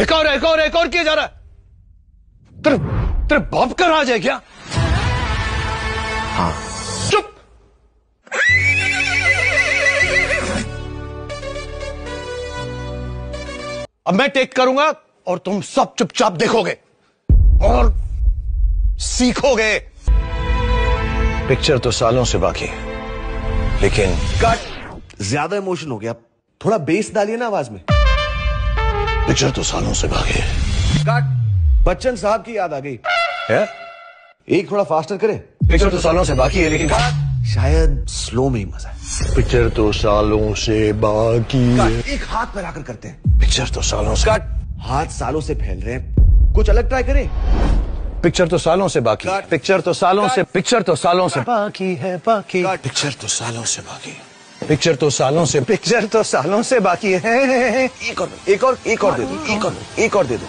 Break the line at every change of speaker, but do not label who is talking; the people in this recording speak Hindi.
एक और किया जा रहा है। तेरे तेरे बाप का राज है क्या?
हाँ।
चुप। अब मैं टेक करूंगा और तुम सब चुपचाप देखोगे और सीखोगे। पिक्चर तो सालों से बाकी है, लेकिन
कट। ज्यादा इमोशन हो गया, थोड़ा बेस डालिए ना आवाज में।
पिक्चर तो सालों से बाकी है।
कट। बच्चन साहब की याद आ गई
है?
एक थोड़ा फास्टर करें।
पिक्चर तो सालों से बाकी है, लेकिन
शायद स्लो में ही मजा है।
पिक्चर तो सालों से बाकी है।
एक हाथ पर आकर करते हैं।
पिक्चर तो सालों से
कट। हाथ सालों से फैल रहे हैं, कुछ अलग ट्राई करें।
पिक्चर तो सालों से बाकी है। पिक्चर तो सालों से बाकी है। बाकी पिक्चर तो सालों से बाकी है। पिक्चर तो सालों से बाकी है।
एक और दे दो।